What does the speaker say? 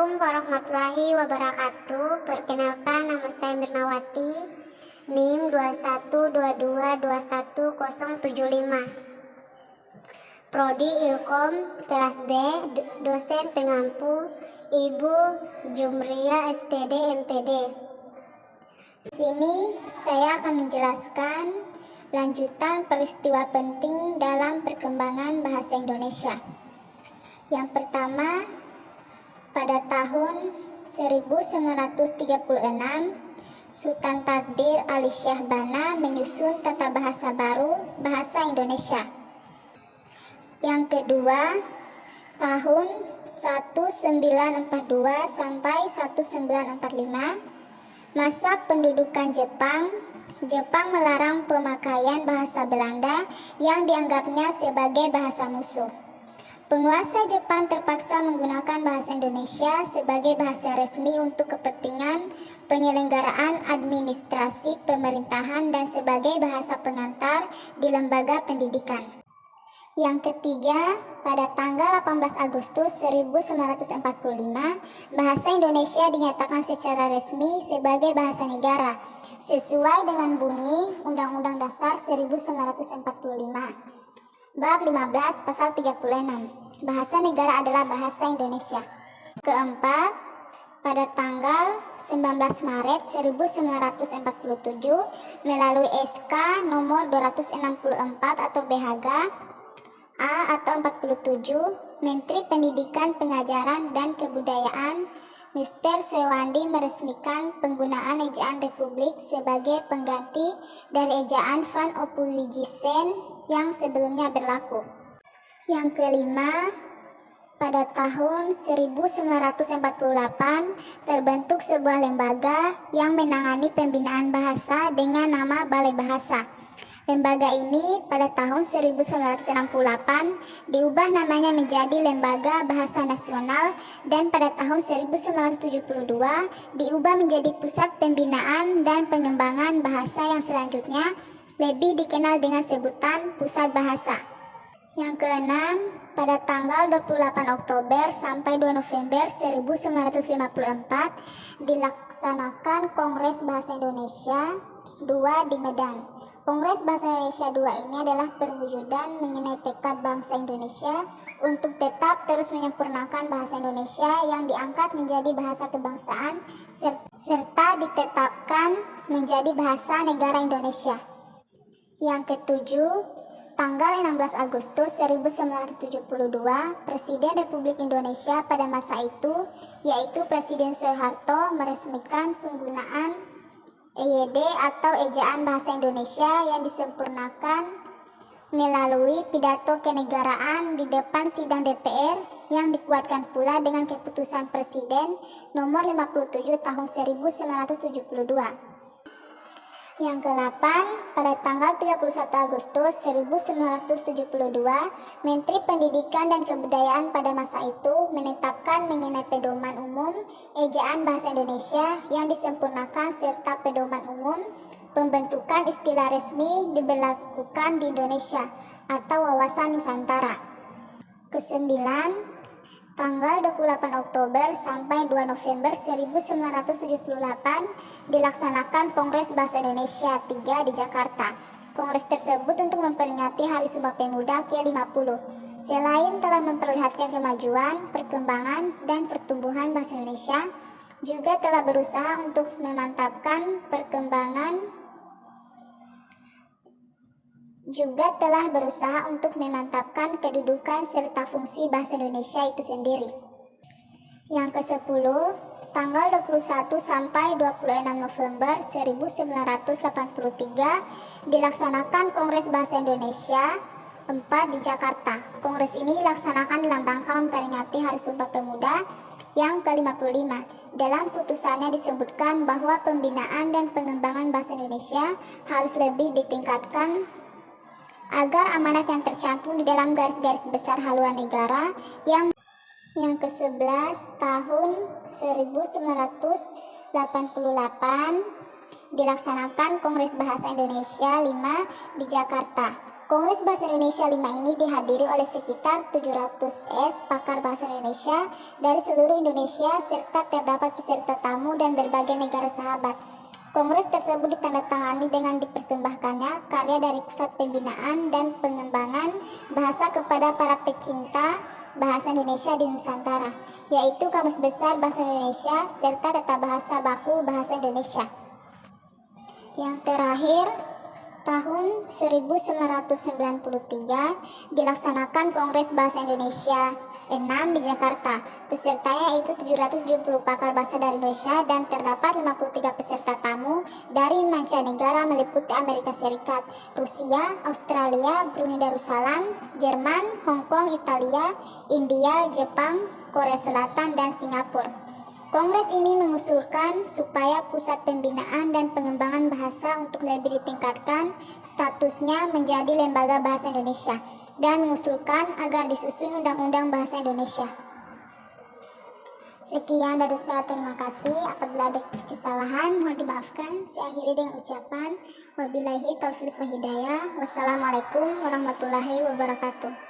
Assalamualaikum warahmatullahi wabarakatuh. Perkenalkan, nama saya Mirnawati, NIM 2122210075. Prodi Ilkom kelas B, dosen pengampu Ibu Jumria SPD MPD. Di sini saya akan menjelaskan lanjutan peristiwa penting dalam perkembangan bahasa Indonesia. Yang pertama, pada tahun 1936, Sultan Takdir Ali Syah Bana menyusun tata bahasa baru bahasa Indonesia. Yang kedua, tahun 1942 sampai 1945, masa pendudukan Jepang melarang pemakaian bahasa Belanda yang dianggapnya sebagai bahasa musuh. Penguasa Jepang terpaksa menggunakan bahasa Indonesia sebagai bahasa resmi untuk kepentingan penyelenggaraan administrasi pemerintahan dan sebagai bahasa pengantar di lembaga pendidikan. Yang ketiga, pada tanggal 18 Agustus 1945, bahasa Indonesia dinyatakan secara resmi sebagai bahasa negara, sesuai dengan bunyi Undang-Undang Dasar 1945. Bab 15 Pasal 36. Bahasa negara adalah bahasa Indonesia. Keempat, pada tanggal 19 Maret 1947 melalui SK nomor 264 atau BHG A atau 47, Menteri Pendidikan, Pengajaran dan Kebudayaan Mr. Syewandi meresmikan penggunaan ejaan Republik sebagai pengganti dari ejaan Van Ophuijsen yang sebelumnya berlaku. Yang kelima, pada tahun 1948 terbentuk sebuah lembaga yang menangani pembinaan bahasa dengan nama Balai Bahasa. Lembaga ini pada tahun 1968 diubah namanya menjadi Lembaga Bahasa Nasional dan pada tahun 1972 diubah menjadi Pusat Pembinaan dan Pengembangan Bahasa yang selanjutnya lebih dikenal dengan sebutan Pusat Bahasa. Yang keenam, pada tanggal 28 Oktober sampai 2 November 1954 dilaksanakan Kongres Bahasa Indonesia II di Medan. Kongres Bahasa Indonesia II ini adalah perwujudan mengenai tekad bangsa Indonesia untuk tetap terus menyempurnakan bahasa Indonesia yang diangkat menjadi bahasa kebangsaan serta ditetapkan menjadi bahasa negara Indonesia. Yang ketujuh, tanggal 16 Agustus 1972, Presiden Republik Indonesia pada masa itu, yaitu Presiden Soeharto, meresmikan penggunaan EYD atau Ejaan Bahasa Indonesia yang disempurnakan melalui pidato kenegaraan di depan sidang DPR yang dikuatkan pula dengan keputusan Presiden nomor 57 tahun 1972. Yang ke-8, pada tanggal 31 Agustus 1972, Menteri Pendidikan dan Kebudayaan pada masa itu menetapkan mengenai pedoman umum ejaan bahasa Indonesia yang disempurnakan serta pedoman umum pembentukan istilah resmi diberlakukan di Indonesia atau wawasan Nusantara. Kesembilan, tanggal 28 Oktober sampai 2 November 1978 dilaksanakan Kongres Bahasa Indonesia III di Jakarta. Kongres tersebut untuk memperingati Hari Sumpah Pemuda ke-50. Selain telah memperlihatkan kemajuan, perkembangan, dan pertumbuhan bahasa Indonesia, juga telah berusaha untuk memantapkan kedudukan serta fungsi bahasa Indonesia itu sendiri. Yang ke-10, tanggal 21 sampai 26 November 1983 dilaksanakan Kongres Bahasa Indonesia IV di Jakarta. Kongres ini dilaksanakan dalam rangka memperingati Hari Sumpah Pemuda yang ke-55. Dalam putusannya disebutkan bahwa pembinaan dan pengembangan bahasa Indonesia harus lebih ditingkatkan agar amanat yang tercantum di dalam garis-garis besar haluan negara yang ke-11 tahun 1988 dilaksanakan Kongres Bahasa Indonesia 5 di Jakarta. Kongres Bahasa Indonesia 5 ini dihadiri oleh sekitar 700 pakar bahasa Indonesia dari seluruh Indonesia serta terdapat peserta tamu dan berbagai negara sahabat. Kongres tersebut ditandatangani dengan dipersembahkannya karya dari Pusat Pembinaan dan Pengembangan Bahasa kepada para pecinta bahasa Indonesia di Nusantara, yaitu Kamus Besar Bahasa Indonesia serta Tata Bahasa Baku Bahasa Indonesia. Yang terakhir, tahun 1993 dilaksanakan Kongres Bahasa Indonesia 6 di Jakarta. Pesertanya itu 770 pakar bahasa dari Indonesia dan terdapat 53 peserta tamu dari mancanegara meliputi Amerika Serikat, Rusia, Australia, Brunei Darussalam, Jerman, Hong Kong, Italia, India, Jepang, Korea Selatan, dan Singapura. Kongres ini mengusulkan supaya Pusat Pembinaan dan Pengembangan Bahasa untuk lebih ditingkatkan statusnya menjadi Lembaga Bahasa Indonesia dan mengusulkan agar disusun Undang-Undang Bahasa Indonesia. Sekian dari saya, terima kasih. Apabila ada kesalahan mohon dimaafkan. Saya akhiri dengan ucapan wabillahi taufiq wal hidayah. Wassalamualaikum warahmatullahi wabarakatuh.